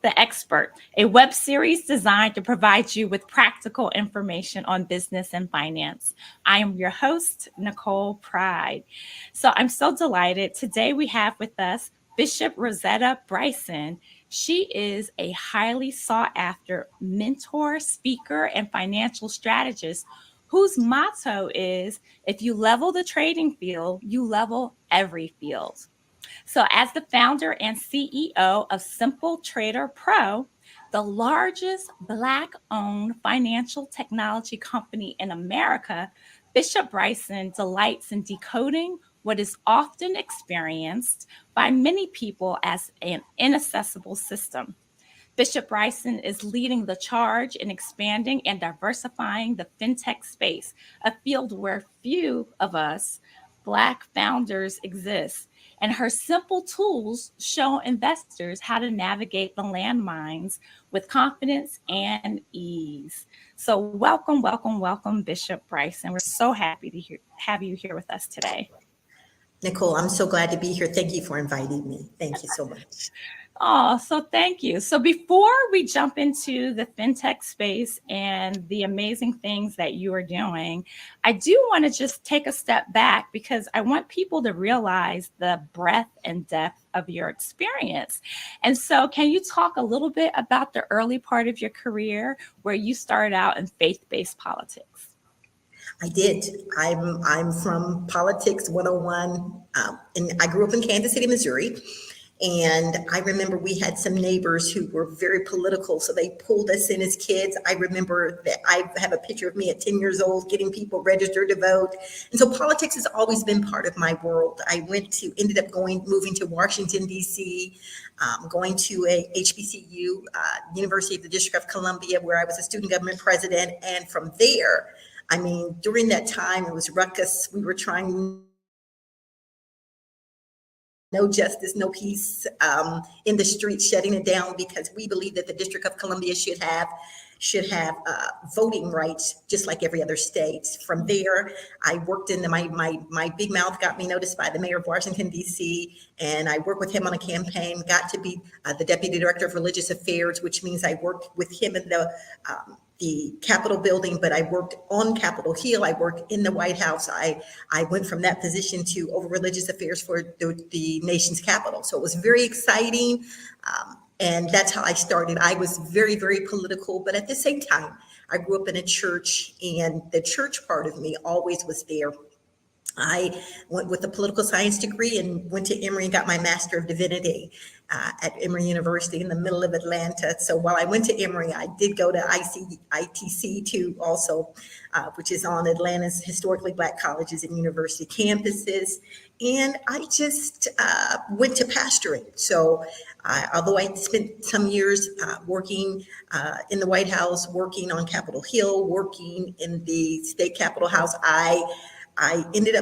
the Expert, a web series designed to provide you with practical information on business and finance. I am your host, Nicole Pride. So I'm so delighted. Today we have with us Bishop Rosetta Bryson. She is a highly sought after mentor, speaker, and financial strategist whose motto is if you level the trading field, you level every field. So, as the founder and CEO of Simple Trader Pro, the largest Black owned financial technology company in America, Bishop Bryson delights in decoding what is often experienced by many people as an inaccessible system. Bishop Bryson is leading the charge in expanding and diversifying the fintech space, a field where few of us Black founders exist. And her simple tools show investors how to navigate the landmines with confidence and ease. So, welcome, welcome, welcome, Bishop Bryson. We're so happy to have you here with us today. Nicole, I'm so glad to be here. Thank you for inviting me. Thank you so much. Oh, so thank you. So before we jump into the fintech space and the amazing things that you are doing, I do want to just take a step back because I want people to realize the breadth and depth of your experience. And so can you talk a little bit about the early part of your career where you started out in faith-based politics? I did. I'm from Politics 101, and I grew up in Kansas City, Missouri. And I remember we had some neighbors who were very political, so they pulled us in as kids. I remember that I have a picture of me at 10 years old getting people registered to vote. And so politics has always been part of my world. I ended up moving to Washington, D.C., going to a HBCU, University of the District of Columbia, where I was a student government president. And from there, I mean, during that time, it was ruckus. We were trying no justice, no peace in the streets, shutting it down because we believe that the District of Columbia should have voting rights just like every other state. From there, I worked in my big mouth got me noticed by the mayor of Washington, D.C., and I worked with him on a campaign, got to be the deputy director of religious affairs, which means I worked with him in the Capitol building, but I worked on Capitol Hill. I worked in the White House. I went from that position to over religious affairs for the nation's capital. So it was very exciting. And that's how I started. I was very, very political, but at the same time, I grew up in a church, and the church part of me always was there. I went with a political science degree and went to Emory and got my Master of Divinity at Emory University in the middle of Atlanta. So while I went to Emory, I did go to ITC too also, which is on Atlanta's historically Black colleges and university campuses. And I just went to pastoring. So although I spent some years working in the White House, working on Capitol Hill, working in the state Capitol House, I ended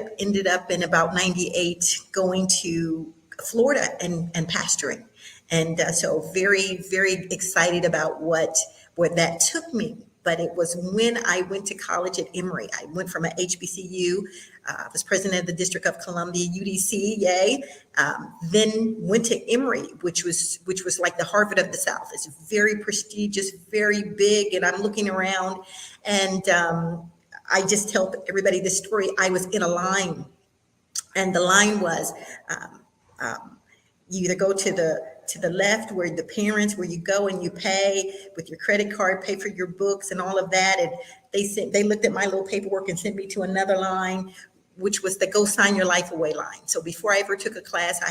up in about 98 going to Florida and pastoring. And so very, very excited about where that took me. But it was when I went to college at Emory. I went from an HBCU, was president of the District of Columbia, UDC, yay. Then went to Emory, which was like the Harvard of the South. It's very prestigious, very big. And I'm looking around, and I just tell everybody this story. I was in a line, and the line was you either go to the left where you go and you pay with your credit card, pay for your books and all of that. And they looked at my little paperwork and sent me to another line, which was the go sign your life away line. So before I ever took a class,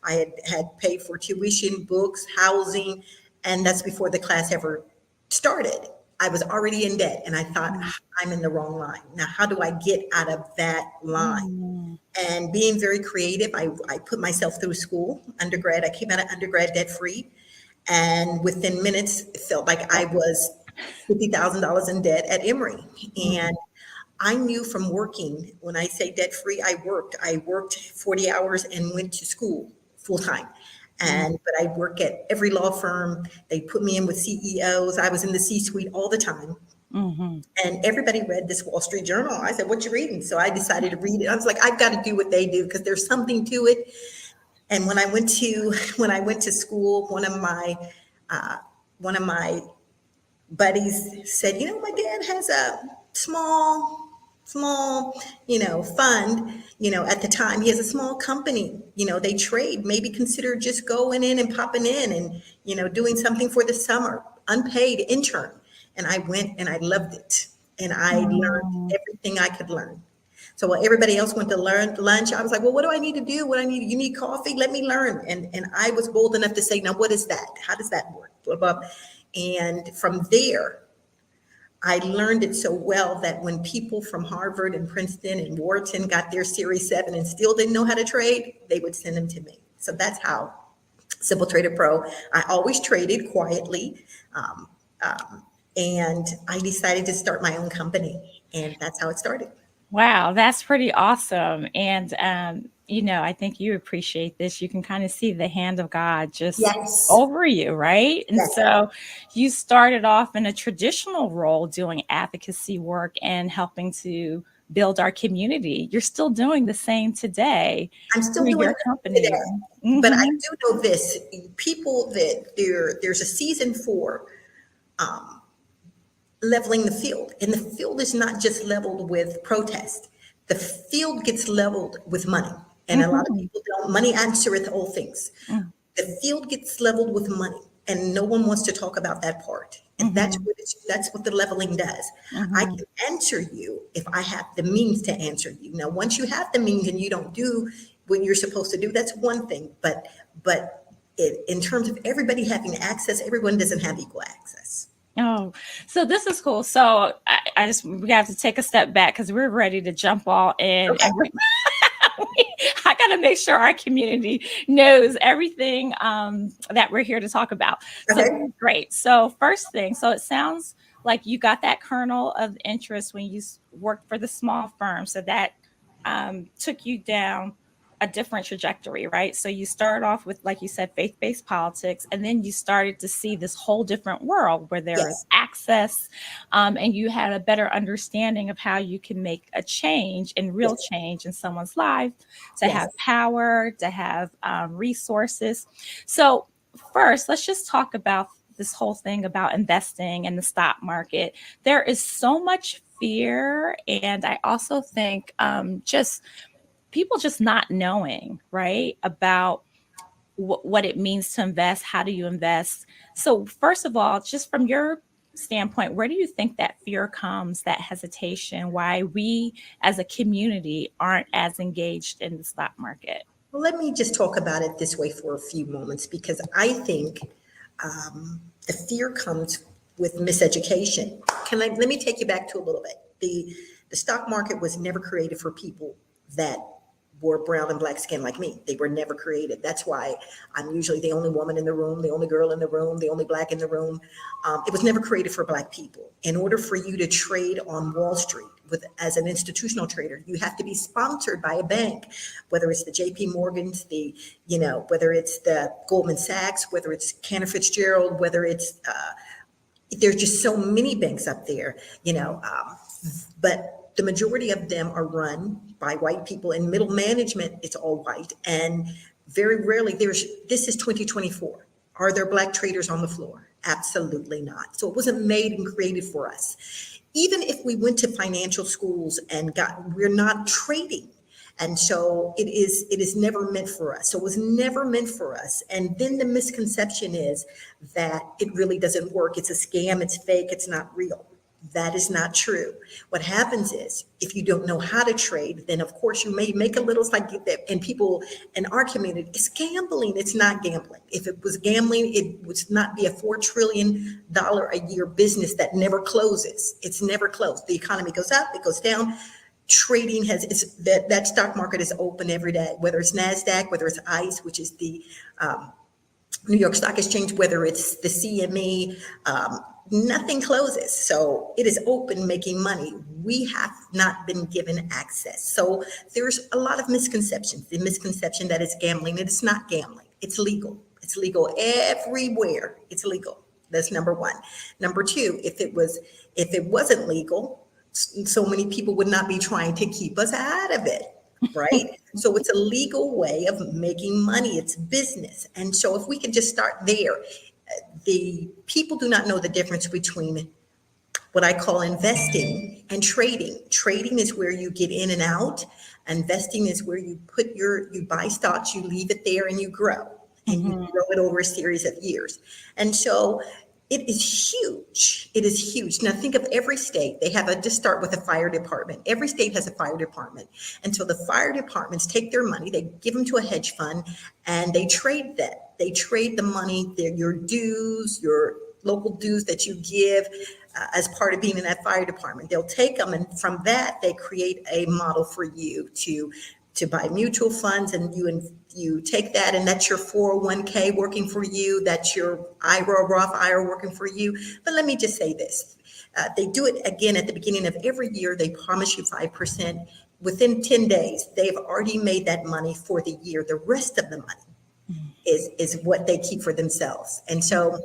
I had paid for tuition, books, housing, and that's before the class ever started. I was already in debt, and I thought, I'm in the wrong line. Now, how do I get out of that line? And being very creative, I put myself through school, undergrad. I came out of undergrad debt-free, and within minutes, it felt like I was $50,000 in debt at Emory. And I knew from working, when I say debt-free, I worked 40 hours and went to school full-time. But I work at every law firm. They put me in with CEOs. I was in the C-suite all the time. And everybody read this Wall Street Journal. I said, what you reading? So I decided to read it. I was like, I've got to do what they do because there's something to it. And when I went to school, one of my one of my buddies said, my dad has a small, fund, at the time. He has a small company, they trade, maybe consider just going in and popping in and, doing something for the summer, unpaid intern. And I went and I loved it. And I learned Oh, everything I could learn. So while everybody else went to learn lunch, I was like, well, what do I need to do? You need coffee? Let me learn. And I was bold enough to say, now, what is that? How does that work? Blah, blah. And from there, I learned it so well that when people from Harvard and Princeton and Wharton got their Series 7 and still didn't know how to trade, they would send them to me. So that's how Simple Trader Pro. I always traded quietly. Um, and I decided to start my own company. And that's how it started. wow, that's pretty awesome. And, I think you appreciate this. You can kind of see the hand of God just Yes. over you, right? And Yes. so you started off in a traditional role doing advocacy work and helping to build our community. You're still doing the same today I'm still through doing your it company. today. But I Mhm. do know this, people that there's a season for um, leveling the field. And the field is not just leveled with protest. The field gets leveled with money. And a lot of Mhm. people don't, money answereth all things. Mm. The field gets leveled with money, and no one wants to talk about that part. And Mhm. that's what the leveling does. I Mhm. can answer you if I have the means to answer you. Now, once you have the means and you don't do what you're supposed to do, that's one thing. But in terms of everybody having access, everyone doesn't have equal access. Oh, so this is cool. So we have to take a step back because we're ready to jump all in, Okay. and I got to make sure our community knows everything that we're here to talk about. So this Okay. is great. So first thing, so it sounds like you got that kernel of interest when you worked for the small firm. So that took you down a different trajectory, right? So you started off with, like you said, faith-based politics, and then you started to see this whole different world where there is Yes. access, and you had a better understanding of how you can make a change and real Yes. change in someone's life, to Yes. have power, to have resources. So first, let's just talk about this whole thing about investing in the stock market. There is so much fear, and I also think just people just not knowing, right, about what it means to invest. How do you invest? So, first of all, just from your standpoint, where do you think that fear comes, that hesitation, why we as a community aren't as engaged in the stock market? Well, let me just talk about it this way for a few moments because I think the fear comes with miseducation. Let me take you back to a little bit. The stock market was never created for people that were brown and black skin like me. They were never created. That's why I'm usually the only woman in the room, the only girl in the room, the only black in the room. It was never created for black people. In order for you to trade on Wall Street as an institutional trader, you have to be sponsored by a bank, whether it's the JP Morgans, whether it's the Goldman Sachs, whether it's Cantor Fitzgerald, whether it's there's just so many banks up there, but the majority of them are run by white people. In middle management, it's all white. And very rarely this is 2024. Are there black traders on the floor? Absolutely not. So it wasn't made and created for us. Even if we went to financial schools we're not trading. And so it is never meant for us. So it was never meant for us. And then the misconception is that it really doesn't work. It's a scam, it's fake, it's not real. That is not true. What happens is if you don't know how to trade, then of course you may make a little, it's like that. And people in our community, it's gambling. It's not gambling. If it was gambling, it would not be a $4 trillion a year business that never closes. It's never closed. The economy goes up, it goes down. Trading that stock market is open every day, whether it's NASDAQ, whether it's ICE, which is the New York Stock Exchange, whether it's the CME, nothing closes. So it is open making money. We have not been given access. So there's a lot of misconceptions. The misconception that it's gambling, and it's not gambling. It's legal. It's legal everywhere. It's legal. That's number one. Number two, if it wasn't legal, so many people would not be trying to keep us out of it. Right? So it's a legal way of making money. It's business. And so if we could just start there, The people do not know the difference between what I call investing and trading. Trading is where you get in and out. Investing is where you you buy stocks, you leave it there and you grow. And you grow it over a series of years. And so it is huge. It is huge. Now think of every state. They have just start with a fire department. Every state has a fire department. And so the fire departments take their money, they give them to a hedge fund, and they trade that. They trade the money, your dues, your local dues that you give as part of being in that fire department. They'll take them, and from that, they create a model for you to buy mutual funds, and you take that, and that's your 401k working for you. That's your IRA, Roth IRA working for you. But let me just say this. They do it again at the beginning of every year. They promise you 5%. Within 10 days, they've already made that money for the year. The rest of the money is what they keep for themselves. And so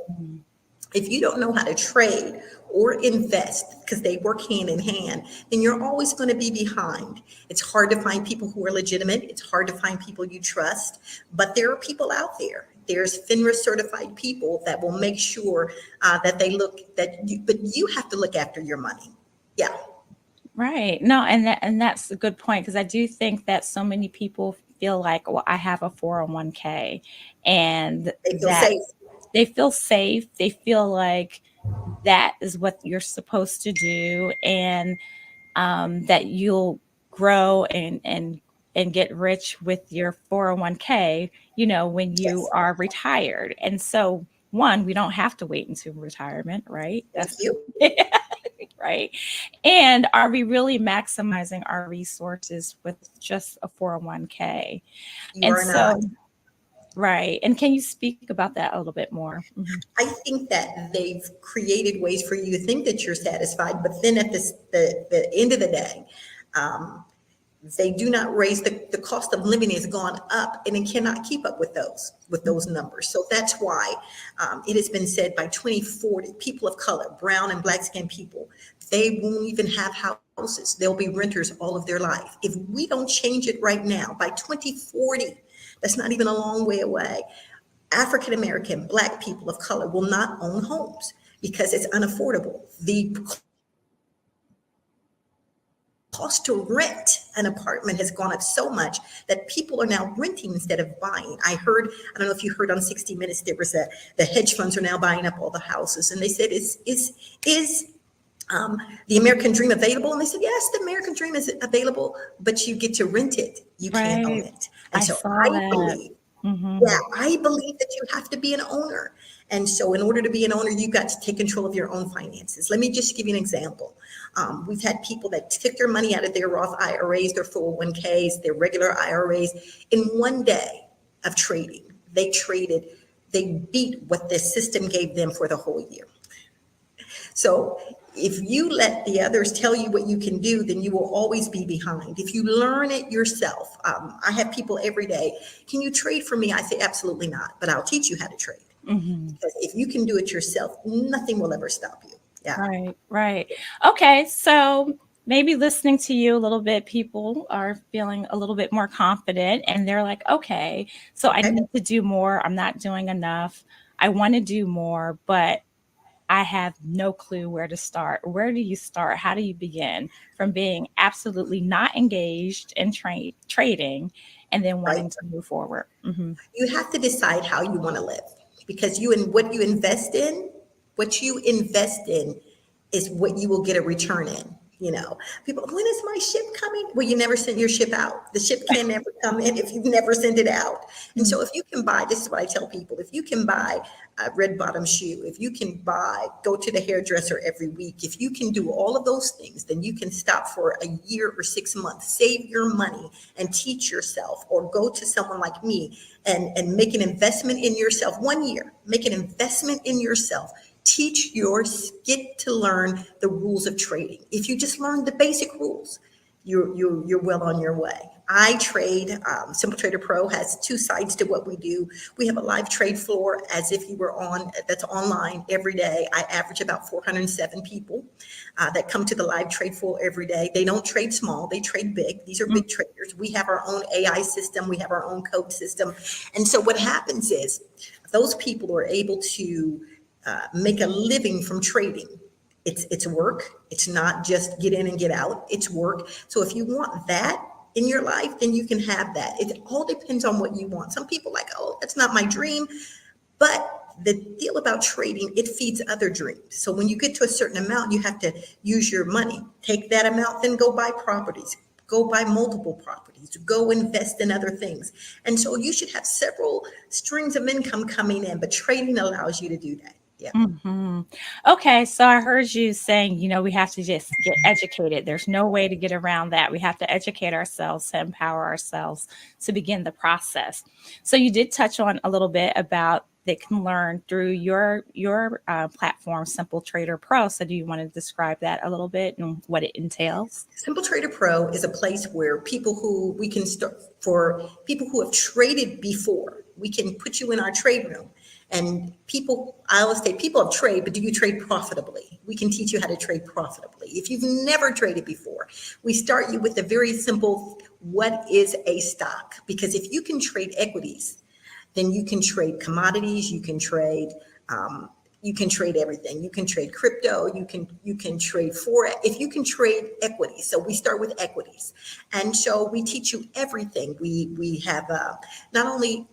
if you don't know how to trade or invest, because they work hand in hand, then you're always going to be behind. It's hard to find people who are legitimate. It's hard to find people you trust, but there are people out there. There's FINRA certified people that will make sure that but you have to look after your money. Yeah. Right. No, and that's a good point, because I do think that so many people feel like, well, I have a 401k, and They feel safe. They feel safe. They feel like that is what you're supposed to do, and that you'll grow and get rich with your 401k, when you Yes. are retired. And so, one, we don't have to wait until retirement, right? Thank you. Right. And are we really maximizing our resources with just a 401k? You And are not. so, right. And can you speak about that a little bit more? I think that they've created ways for you to think that you're satisfied, but then at the end of the day, they do not raise the cost of living has gone up, and it cannot keep up with those numbers. So that's why it has been said by 2040, people of color, brown and black skinned people, they won't even have houses. They'll be renters all of their life. If we don't change it right now, by 2040, that's not even a long way away, African American, black people of color will not own homes because it's unaffordable. The cost to rent an apartment has gone up so much that people are now renting instead of buying. I don't know if you heard on 60 Minutes, there was the hedge funds are now buying up all the houses. And they said, is the American dream available? And they said, yes, the American dream is available, but you get to rent it. You can't own it. And so I believe, I believe that you have to be an owner. And so in order to be an owner, you've got to take control of your own finances. Let me just give you an example. We've had people that took their money out of their Roth IRAs, their 401ks, their regular IRAs. In one day of trading, they beat what the system gave them for the whole year. So if you let the others tell you what you can do, then you will always be behind. If you learn it yourself, I have people every day, can you trade for me? I say, absolutely not, but I'll teach you how to trade. Because if you can do it yourself, nothing will ever stop you. Yeah. Right. Okay. So maybe listening to you a little bit, people are feeling a little bit more confident, and they're like, okay, so I need to do more. I'm not doing enough. I want to do more, but I have no clue where to start. Where do you start? How do you begin from being absolutely not engaged in trading and then wanting to move forward? You have to decide how you want to live, because what you invest in is what you will get a return in. People, when is my ship coming? Well, you never sent your ship out. The ship can never come in if you've never sent it out. And so if you can buy, this is what I tell people, if you can buy a red bottom shoe, if you can go to the hairdresser every week, if you can do all of those things, then you can stop for a year or 6 months, save your money and teach yourself, or go to someone like me and make an investment in yourself. 1 year, make an investment in yourself. Get to learn the rules of trading. If you just learn the basic rules, you're well on your way. I trade. Simple Trader Pro has two sides to what we do. We have a live trade floor as if you were on, that's online every day. I average about 407 people that come to the live trade floor every day. They don't trade small, they trade big. These are big traders. We have our own AI system, we have our own code system. And so what happens is those people are able to make a living from trading. It's work. It's not just get in and get out. It's work. So if you want that in your life, then you can have that. It all depends on what you want. Some people like, oh, that's not my dream. But the deal about trading, it feeds other dreams. So when you get to a certain amount, you have to use your money. Take that amount, then go buy properties. Go buy multiple properties. Go invest in other things. And so you should have several streams of income coming in, but trading allows you to do that. Yeah. Hmm. Okay, so I heard you saying, we have to just get educated. There's no way to get around that. We have to educate ourselves to empower ourselves to begin the process. So you did touch on a little bit about they can learn through your platform, Simple Trader Pro. So do you want to describe that a little bit and what it entails? Simple Trader Pro is a place where people who we can start for people who have traded before, we can put you in our trade room. And people, I always say people have trade, but do you trade profitably? We can teach you how to trade profitably. If you've never traded before, we start you with a very simple, what is a stock? Because if you can trade equities, then you can trade commodities, you can trade everything. You can trade crypto, you can trade forex. If you can trade equities, so we start with equities, and so we teach you everything. We have not only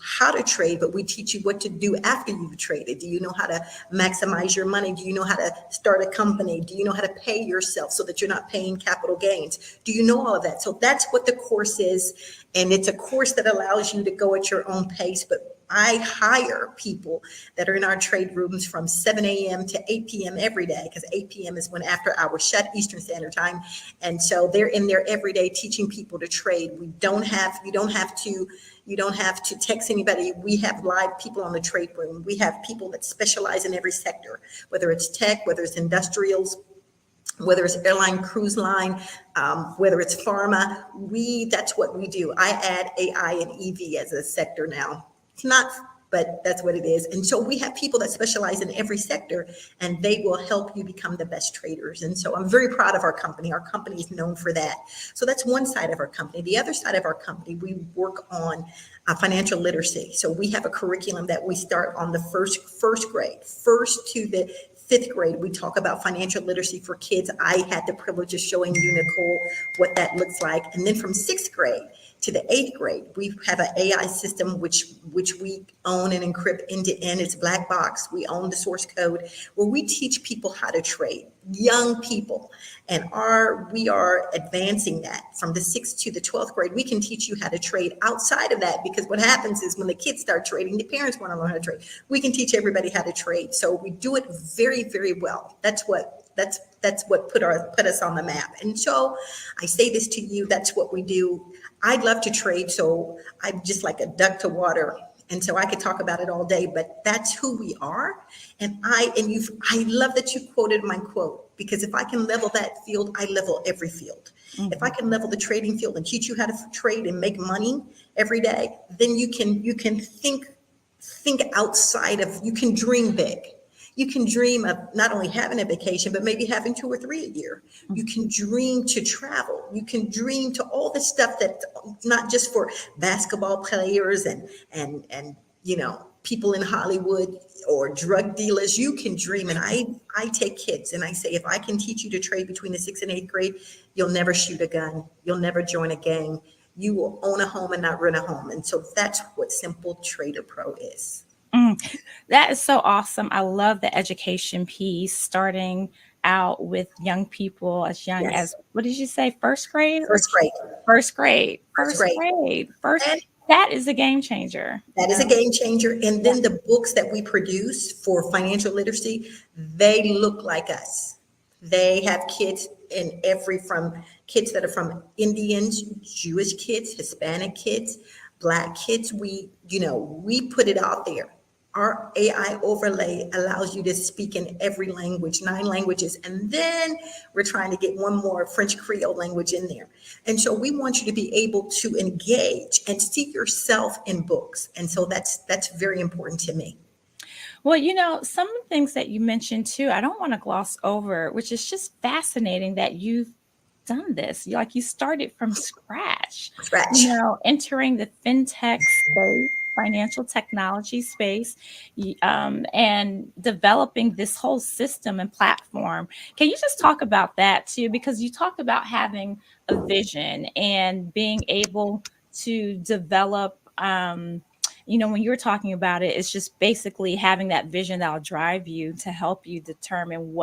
how to trade, but we teach you what to do after you've traded. Do you know how to maximize your money? Do you know how to start a company? Do you know how to pay yourself so that you're not paying capital gains? Do you know all of that? So that's what the course is, and it's a course that allows you to go at your own pace. But I hire people that are in our trade rooms from 7 a.m. to 8 p.m. every day, because 8 p.m. is when after hours shut Eastern Standard Time. And so they're in there every day teaching people to trade. You don't have to text anybody. We have live people on the trade room. We have people that specialize in every sector, whether it's tech, whether it's industrials, whether it's airline, cruise line, whether it's pharma. That's what we do. I add AI and EV as a sector now. It's not, but that's what it is. And so we have people that specialize in every sector, and they will help you become the best traders. And so I'm very proud of our company. Our company is known for that. So that's one side of our company. The other side of our company, we work on financial literacy. So we have a curriculum that we start on the first grade, first to the fifth grade. We talk about financial literacy for kids. I had the privilege of showing you, Nicole, what that looks like. And then from sixth grade to the eighth grade, we have an AI system which we own and encrypt end to end. It's black box. We own the source code, where we teach people how to trade, young people. And we are advancing that from the sixth to the 12th grade. We can teach you how to trade outside of that, because what happens is when the kids start trading, the parents want to learn how to trade. We can teach everybody how to trade. So we do it very, very well. That's what put us on the map. And so I say this to you, that's what we do. I'd love to trade, so I'm just like a duck to water. And so I could talk about it all day, but that's who we are. And I love that you quoted my quote, because if I can level that field, I level every field. Mm-hmm. If I can level the trading field and teach you how to trade and make money every day, then you can think outside of, you can dream big. You can dream of not only having a vacation, but maybe having 2 or 3 a year. You can dream to travel. You can dream to all the stuff that's not just for basketball players and people in Hollywood or drug dealers. You can dream. And I take kids and I say, if I can teach you to trade between the 6th and 8th grade, you'll never shoot a gun. You'll never join a gang. You will own a home and not rent a home. And so that's what Simple Trader Pro is. That is so awesome. I love the education piece, starting out with young people as young as, what did you say, first grade? First grade. First grade. That is a game changer. That is a game changer. And then the books that we produce for financial literacy, they look like us. They have kids from kids that are from Indians, Jewish kids, Hispanic kids, Black kids. We put it out there. our AI overlay allows you to speak in every language, 9 languages. And then we're trying to get one more French Creole language in there. And so we want you to be able to engage and see yourself in books. And so that's very important to me. Well, some of the things that you mentioned too, I don't want to gloss over, which is just fascinating that you've done this. Like you started from scratch, Scratch. entering the fintech space, financial technology space, and developing this whole system and platform. Can you just talk about that too? Because you talk about having a vision and being able to develop. When you're talking about it, it's just basically having that vision that'll drive you to help you determine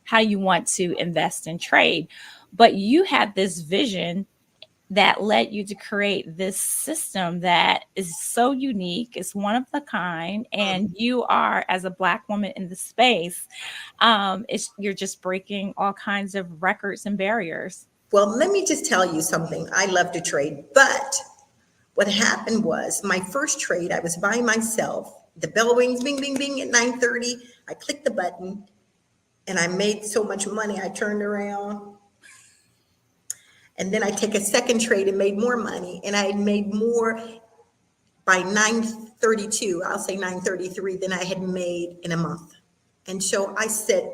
how you want to invest and trade. But you had this vision that led you to create this system that is so unique, it's one of a kind, and you are, as a Black woman in the space, you're just breaking all kinds of records and barriers. Well, let me just tell you something. I love to trade, but what happened was my first trade, I was by myself. The bell rings, bing, bing, bing at 9:30. I clicked the button and I made so much money. I turned around and then I take a second trade and made more money. And I had made more by 9:32, I'll say 9:33, than I had made in a month. And so I said,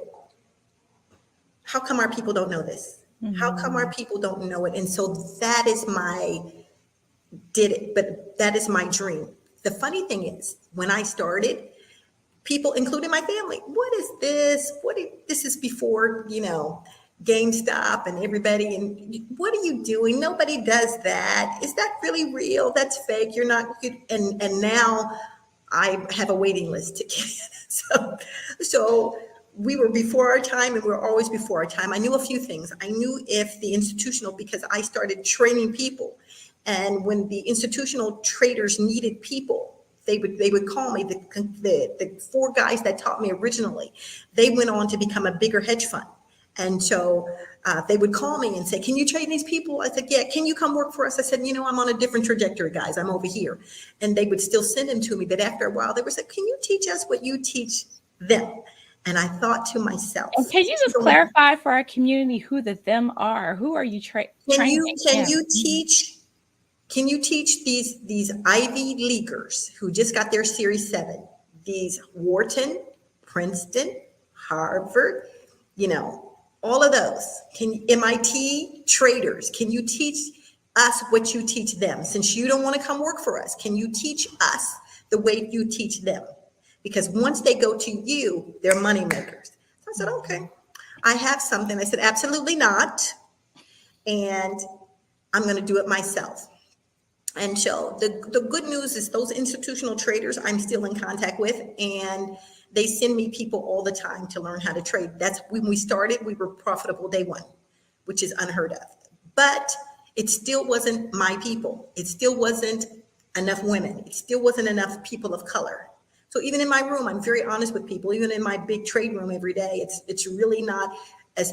how come our people don't know this? How come our people don't know it? And so that is but that is my dream. The funny thing is, when I started, people, including my family, what is this? This is before, GameStop and everybody. And what are you doing? Nobody does that. Is that really real? That's fake. You're not good. And now I have a waiting list to get in. So we were before our time, and we're always before our time. I knew a few things. I knew if the institutional, because I started training people. And when the institutional traders needed people, they would call me. The 4 guys that taught me originally, they went on to become a bigger hedge fund. And so they would call me and say, can you train these people? I said, yeah. Can you come work for us? I said, I'm on a different trajectory, guys. I'm over here. And they would still send them to me. But after a while, they would say, can you teach us what you teach them? And I thought to myself, and can you just clarify for our community who the them are? Who are you training? Can you teach these Ivy Leaguers who just got their Series 7, these Wharton, Princeton, Harvard, all of those, MIT traders, can you teach us what you teach them? Since you don't want to come work for us, can you teach us the way you teach them? Because once they go to you, they're money makers. So I said, okay, I have something. I said, absolutely not. And I'm going to do it myself. And so the good news is those institutional traders I'm still in contact with, and they send me people all the time to learn how to trade. That's when we started, we were profitable day one, which is unheard of. But it still wasn't my people. It still wasn't enough women. It still wasn't enough people of color. So even in my room, I'm very honest with people. Even in my big trade room every day, it's really not as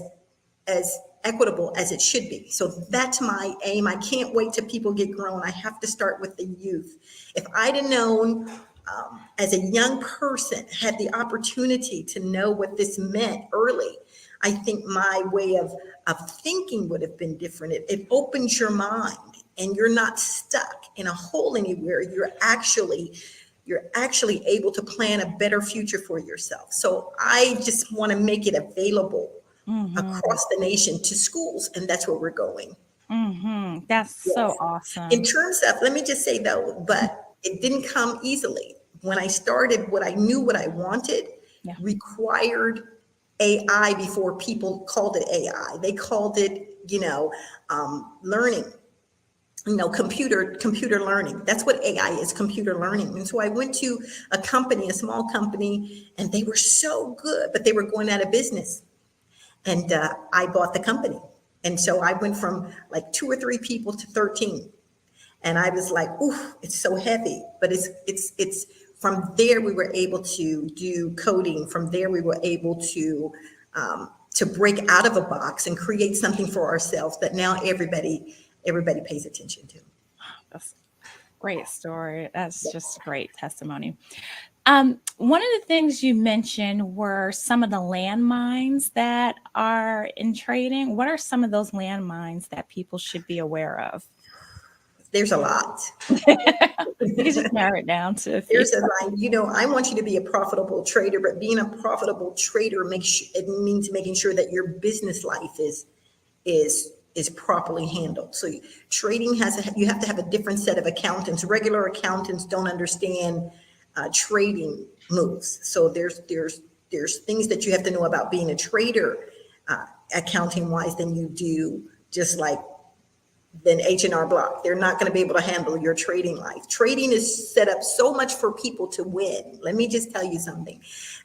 equitable as it should be. So that's my aim. I can't wait till people get grown. I have to start with the youth. If I'd have known as a young person, had the opportunity to know what this meant early, I think my way of thinking would have been different. It opens your mind, and you're not stuck in a hole anywhere. You're actually able to plan a better future for yourself. So I just want to make it available across the nation to schools, and that's where we're going. That's so awesome. In terms of, let me just say though, but it didn't come easily. When I started, what I knew what I wanted required AI before people called it AI. They called it, learning. Computer learning. That's what AI is, computer learning. And so I went to a small company, and they were so good, but they were going out of business. And I bought the company. And so I went from like 2 or 3 people to 13. And I was like, ooh, it's so heavy. But it's from there we were able to do coding. From there we were able to break out of a box and create something for ourselves that now everybody pays attention to. That's a great story. That's just great testimony. One of the things you mentioned were some of the landmines that are in trading. What are some of those landmines that people should be aware of? There's a lot. You can just narrow it down to a few. There's a line, I want you to be a profitable trader, but being a profitable trader it means making sure that your business life is properly handled. So trading you have to have a different set of accountants. Regular accountants don't understand trading moves. So there's things that you have to know about being a trader, accounting wise, than you do just like than H&R Block. They're not going to be able to handle your trading life. Trading is set up so much for people to win. Let me just tell you something,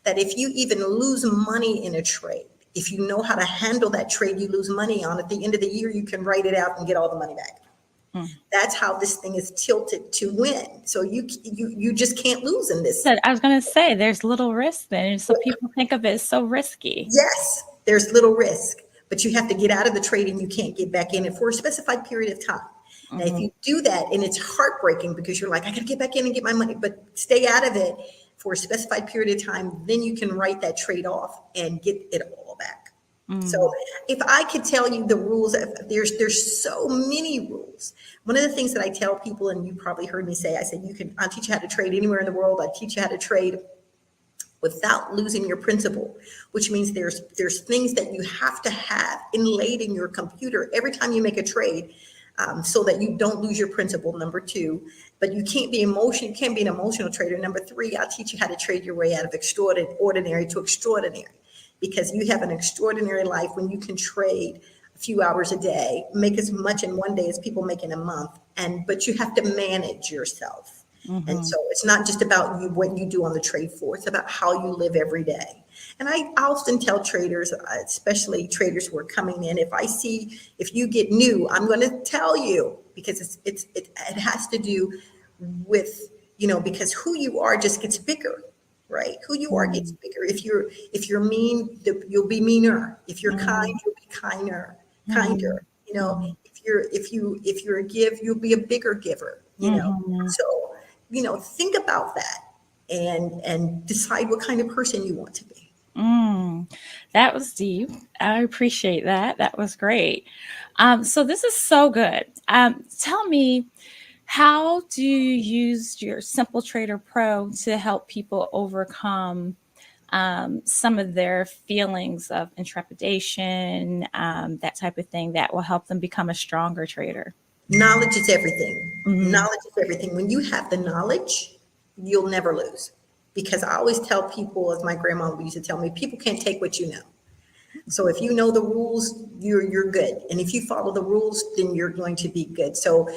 that if you even lose money in a trade, if you know how to handle that trade you lose money on, at the end of the year, you can write it out and get all the money back. That's how this thing is tilted to win. So you just can't lose in this. So I was going to say there's little risk then. So people think of it as so risky. Yes, there's little risk, but you have to get out of the trade and you can't get back in it for a specified period of time. Now, if you do that, and it's heartbreaking because you're like, I got to get back in and get my money, but stay out of it for a specified period of time, then you can write that trade off and get it all back. So if I could tell you the rules, there's so many rules. One of the things that I tell people, and you probably heard me say, I said, I'll teach you how to trade anywhere in the world. I teach you how to trade without losing your principal, which means there's things that you have to have inlaid in your computer every time you make a trade, so that you don't lose your principal, number two. But you can't be you can't be an emotional trader. Number three, I'll teach you how to trade your way out of ordinary to extraordinary, because you have an extraordinary life when you can trade a few hours a day, make as much in one day as people make in a month, but you have to manage yourself. And so it's not just about what you do on the trade floor, it's about how you live every day. And I often tell traders, especially traders who are coming in, if you get new, I'm going to tell you, because it has to do with, because who you are just gets bigger, right? Who you are gets bigger. If you're mean, you'll be meaner. If you're kind, you'll be kinder. If you're a give, you'll be a bigger giver. So think about that and decide what kind of person you want to be. That was deep. I appreciate that. That was great. So this is so good. Tell me, how do you use your Simple Trader Pro to help people overcome some of their feelings of intrepidation, that type of thing that will help them become a stronger trader? Knowledge is everything. Knowledge is everything. When you have the knowledge, you'll never lose. Because I always tell people, as my grandma used to tell me, people can't take what you know. So if you know the rules, you're good. And if you follow the rules, then you're going to be good. So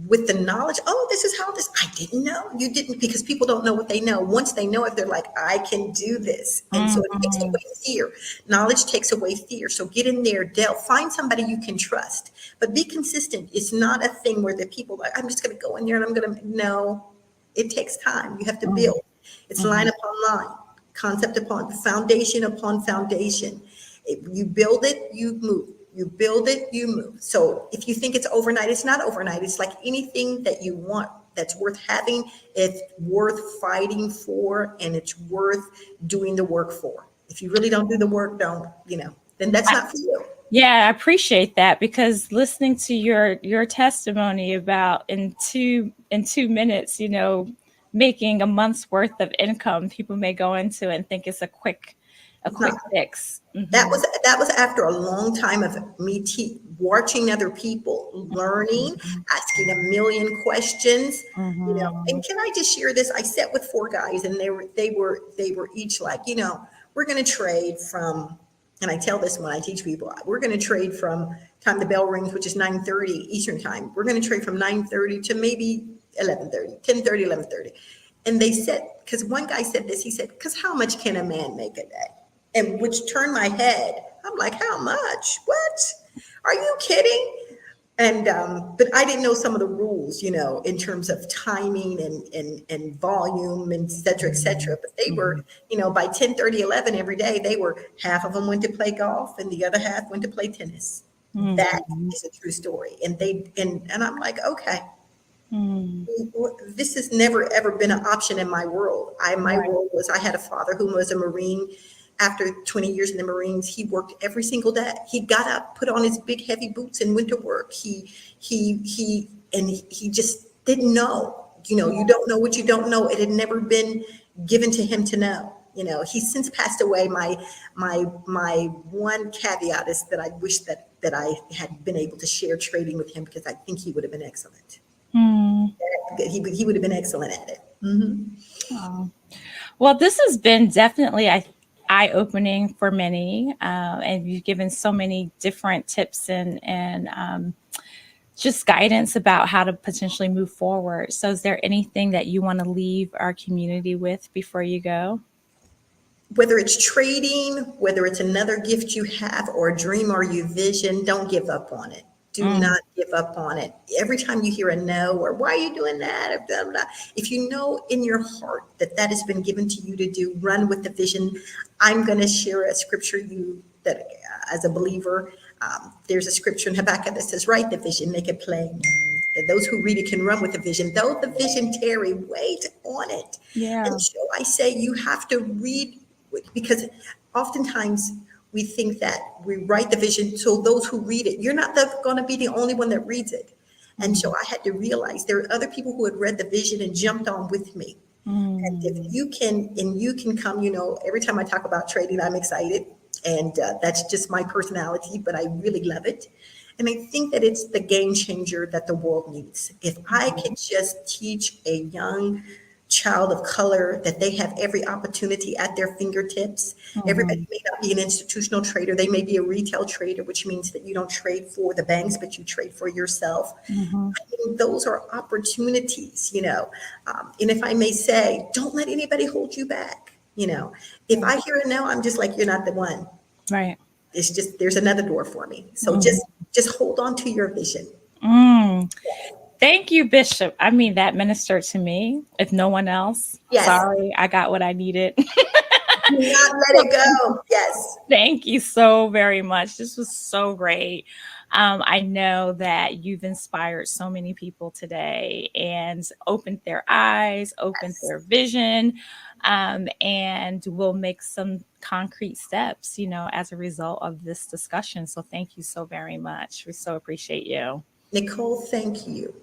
with the knowledge, this is how this, I didn't know. You didn't, because people don't know what they know. Once they know it, they're like, I can do this. And so it takes away fear. Knowledge takes away fear. So get in there, find somebody you can trust, but be consistent. It's not a thing where the people like, I'm just going to go in there and no, it takes time. You have to build. It's line upon line, concept upon foundation upon foundation. If you build it, you move. You build it, you move. So if you think it's overnight, it's not overnight. It's like anything that you want that's worth having, it's worth fighting for, and it's worth doing the work for. If you really don't do the work, then that's not for you. Yeah, I appreciate that, because listening to your testimony about in two minutes, making a month's worth of income, people may go into it and think it's a quick fix. That was after a long time of me watching other people, learning, asking a million questions. And can I just share this? I sat with 4 guys, and they were each like, we're going to trade from, and I tell this when I teach people, we're going to trade from time the bell rings, which is 9:30 Eastern time. We're going to trade from 9:30 to maybe 11:30, 10:30, 11:30. And they said, because one guy said this, he said, because how much can a man make a day? And which turned my head. I'm like, how much? What? Are you kidding? And but I didn't know some of the rules, in terms of timing and volume and et cetera. But they were, by 10:30, 11 every day, half of them went to play golf and the other half went to play tennis. That is a true story. And I'm like, okay. Mm. This has never ever been an option in my world. My Right. world was I had a father who was a Marine. After 20 years in the Marines, he worked every single day. He got up, put on his big heavy boots and went to work. He just didn't know. You know, you don't know what you don't know. It had never been given to him to know. You know, he's since passed away. My one caveat is that I wish that I had been able to share trading with him, because I think he would have been excellent. Mm. He would have been excellent at it. Mhm. Oh. Well, this has been definitely eye-opening for many, and you've given so many different tips and just guidance about how to potentially move forward. So, is there anything that you want to leave our community with before you go? Whether it's trading, whether it's another gift you have, or a dream or your vision, don't give up on it. Do Mm. not give up on it. Every time you hear a no, or why are you doing that, or blah, blah, blah, if you know in your heart that that has been given to you to do, run with the vision. I'm going to share a scripture as a believer, there's a scripture in Habakkuk that says, write the vision, make it plain, that those who read it can run with the vision. Though the vision tarry, wait on it. Yeah. And so I say you have to read, because oftentimes we think that we write the vision so those who read it, you're not going to be the only one that reads it. And so Mm. I had to realize there are other people who had read the vision and jumped on with me. And if Mm. you can come, every time I talk about trading, I'm excited. And that's just my personality, but I really love it. And I think that it's the game changer that the world needs. If I could just teach a young child of color that they have every opportunity at their fingertips. Everybody Mhm. may not be an institutional trader. They may be a retail trader, which means that you don't trade for the banks, but you trade for yourself. Mhm. I mean, those are opportunities. And if I may say, don't let anybody hold you back. If Yeah. I hear a no, I'm just like, you're not the one. Right. It's just, there's another door for me. So Mhm. just hold on to your vision. Mm. Thank you, Bishop. I mean, that ministered to me. If no one else, Yes. sorry, I got what I needed. Do not let So it go. Yes. thank you so very much. This was so great. I know that you've inspired so many people today and opened their eyes, opened Yes. their vision, and will make some concrete steps, as a result of this discussion. So thank you so very much. We so appreciate you. Nicole, thank you.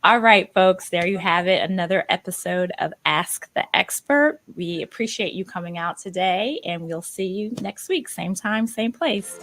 All right, folks, there you have it. Another episode of Ask the Expert. We appreciate you coming out today, and we'll see you next week. Same time, same place.